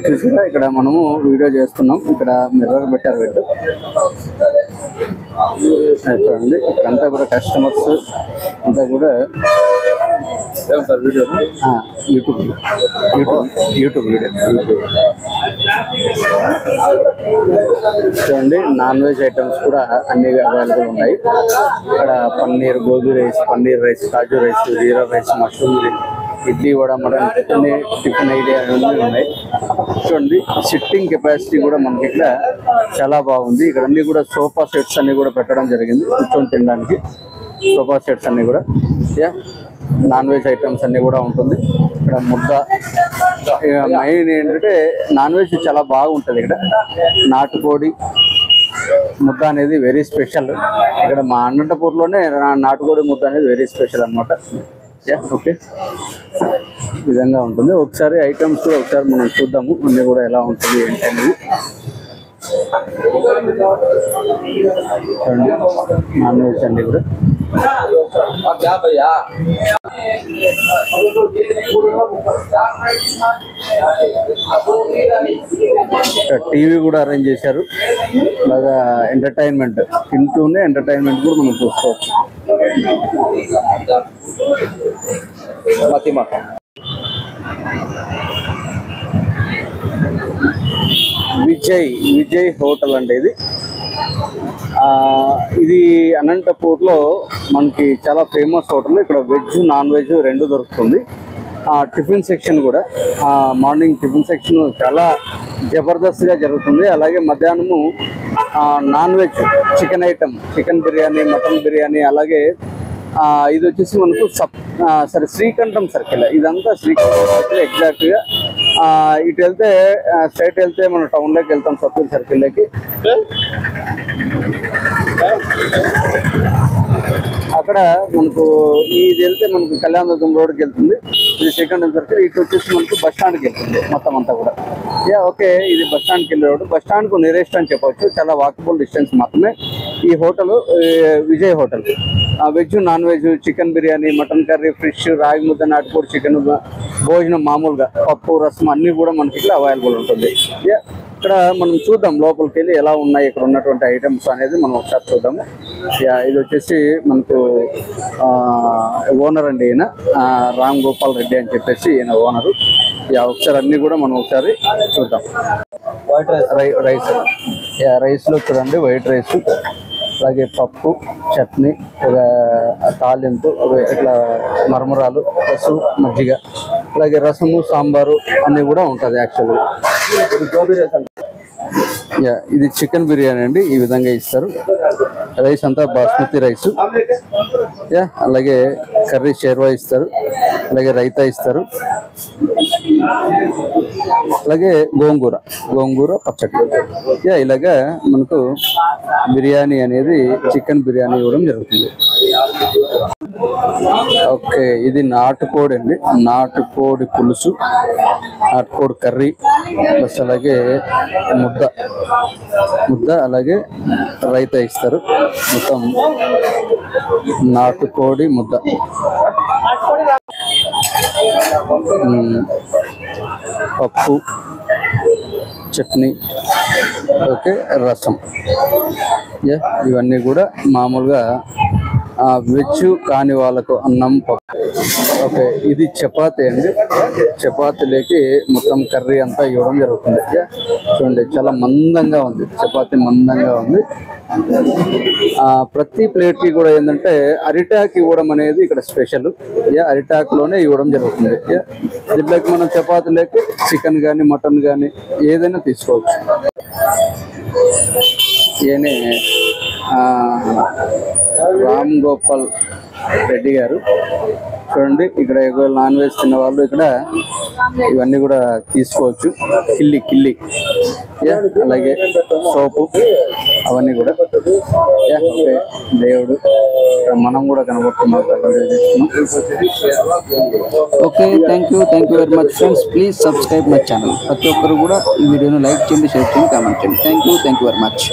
చూసారా ఇక్కడ మనము వీడియో చేస్తున్నాం. ఇక్కడ మిర్రర్ పెట్టారు వీళ్ళు చూడండి. ఇక్కడంతా కూడా కస్టమర్స్ అంతా కూడా యూట్యూబ్ వీడియో చూడండి. నాన్ వెజ్ ఐటమ్స్ కూడా అన్ని అవైలబుల్ ఉన్నాయి. ఇక్కడ paneer, gobi rice, paneer rice, kaju rice, jeera rice, mushroom, idli, vada, mutton, tiffin idea అన్నీ ఉన్నాయి. చూడండి సిట్టింగ్ కెపాసిటీ కూడా మనకి ఇక్కడ చాలా బాగుంది. ఇక్కడ అన్ని కూడా సోఫా సెట్స్ అన్ని కూడా పెట్టడం జరిగింది కూర్చొని తినడానికి. సోఫా సెట్స్ అన్ని కూడా నాన్ వెజ్ ఐటమ్స్ అన్ని కూడా ఉంటుంది. ఇక్కడ ముద్ద మెయిన్ ఏంటంటే నాన్ వెజ్ చాలా బాగుంటుంది. ఇక్కడ నాటుకోడి ముద్ద అనేది వెరీ స్పెషల్. ఇక్కడ మా అనంతపూర్లోనే నాటుకోడి ముద్ద అనేది వెరీ స్పెషల్ అనమాట. ఓకే, ఈ విధంగా ఉంటుంది. ఒకసారి ఐటమ్స్ కూడా ఒకసారి మనం చూద్దాము అన్నీ కూడా ఎలా ఉంటుంది ఏంటి అనేది. నాన్ వెజ్ అన్ని కూడా టీవీ కూడా అరేంజ్ చేశారు. అలాగా ఎంటర్టైన్మెంట్ తింటూనే ఎంటర్టైన్మెంట్ కూడా మనం చూసుకోవచ్చు. విజయ్ హోటల్ అంటే ఇది అనంతపూర్లో మనకి చాలా ఫేమస్ హోటల్. ఇక్కడ వెజ్, నాన్ వెజ్ రెండు దొరుకుతుంది. టిఫిన్ సెక్షన్ కూడా మార్నింగ్ టిఫిన్ సెక్షన్ చాలా జబర్దస్త్గా జరుగుతుంది. అలాగే మధ్యాహ్నము non veg chicken item, chicken biryani, mutton biryani, అలాగే ఇది వచ్చేసి మనకు శ్రీకంఠం సర్కిల్. ఇదంతా శ్రీకంఠం సర్కిల్ ఎగ్జాక్ట్గా. ఇటు వెళ్తే స్ట్రైట్ వెళ్తే మనం టౌన్లోకి వెళ్తాం, సత్పూర్ సర్కిల్లోకి. అక్కడ మనకు ఇది వెళ్తే మనకు కళ్యాణదుర్గం రోడ్కి వెళ్తుంది. ఇది శ్రీకంఠం సర్కిల్. ఇటు వచ్చేసి మనకు బస్ స్టాండ్కి వెళ్తుంది మొత్తం అంతా కూడా. ఓకే, ఇది బస్ స్టాండ్కి వెళ్ళే రోడ్డు. బస్ స్టాండ్కు నియరెస్ట్ అని చెప్పవచ్చు. చాలా వాకబుల్ డిస్టెన్స్ మాత్రమే. ఈ hotel Vijay hotel. Veg, non veg, chicken biryani, mutton curry, fish, రాగి ముద్ద, నాటుకోడి చికెన్, భోజనం మామూలుగా పప్పు, రసం అన్నీ కూడా మనకి ఇక్కడ అవైలబుల్ ఉంటుంది. ఇక్కడ మనం చూద్దాం లోపలికి వెళ్ళి ఎలా ఉన్నాయి ఇక్కడ ఉన్నటువంటి ఐటమ్స్ అనేది మనం ఒకసారి చూద్దాము. ఇది వచ్చేసి మనకు ఓనర్ అండి, ఈయన రామ్ గోపాల్ రెడ్డి అని చెప్పేసి ఈయన ఓనరు. ఒకసారి అన్నీ కూడా మనం ఒకసారి చూద్దాం. రైస్లో చూడండి, వైట్ రైస్, అలాగే పప్పు, చట్నీ, ఒక తాలింపు, ఇట్లా మరమరాలు, రసం, మజ్జిగ, అలాగే రసము, సాంబారు అన్నీ కూడా ఉంటుంది యాక్చువల్గా. ఇది చికెన్ బిర్యానీ అండి. ఈ విధంగా ఇస్తారు. రైస్ అంతా బాస్మతి రైస్. అలాగే కర్రీ షేర్వా ఇస్తారు. అలాగే రైతా ఇస్తారు. అలాగే గోంగూర పచ్చడి. ఇలాగా మనకు బిర్యానీ అనేది చికెన్ బిర్యానీ ఇవ్వడం జరుగుతుంది. ఓకే, ఇది నాటుకోడి అండి. నాటుకోడి పులుసు, నాటుకోడి కర్రీ, ప్లస్ అలాగే ముద్ద, అలాగే రైతా ఇస్తారు. మొత్తం నాటుకోడి ముద్ద, పప్పు, చట్నీ, ఓకే, రసం. ఇవన్నీ కూడా మామూలుగా వెజ్ కాని వాళ్ళకు అన్నం, పప్పు. ఓకే, ఇది చపాతీ అండి. చపాతీలోకి మొత్తం కర్రీ అంతా ఇవ్వడం జరుగుతుంది. చూడండి చాలా మందంగా ఉంది చపాతీ, మందంగా ఉంది. ప్రతి ప్లేట్కి కూడా ఏంటంటే అరిటాక్ ఇవ్వడం అనేది ఇక్కడ స్పెషల్. అరిటాక్లోనే ఇవ్వడం జరుగుతుంది. దీంట్లోకి మనం చపాతీలోకి చికెన్ కానీ, మటన్ కానీ ఏదైనా తీసుకోవచ్చు. ఈయనే రామ్ గోపాల్ రెడ్డి గారు. చూడండి ఇక్కడ నాన్ వెజ్ తిన్న వాళ్ళు ఇక్కడ ఇవన్నీ కూడా తీసుకోవచ్చు. కిల్లి, అలాగే సోపు, అవన్నీ కూడా. దేవుడు మనం కూడా కనబడుతున్నాం. Okay, thank you very much friends. Please subscribe my channel. ప్రతి ఒక్కరు కూడా ఈ వీడియోను లైక్ చేయండి, షేర్ చేయండి, కామెంట్ చేయండి. Thank you very much.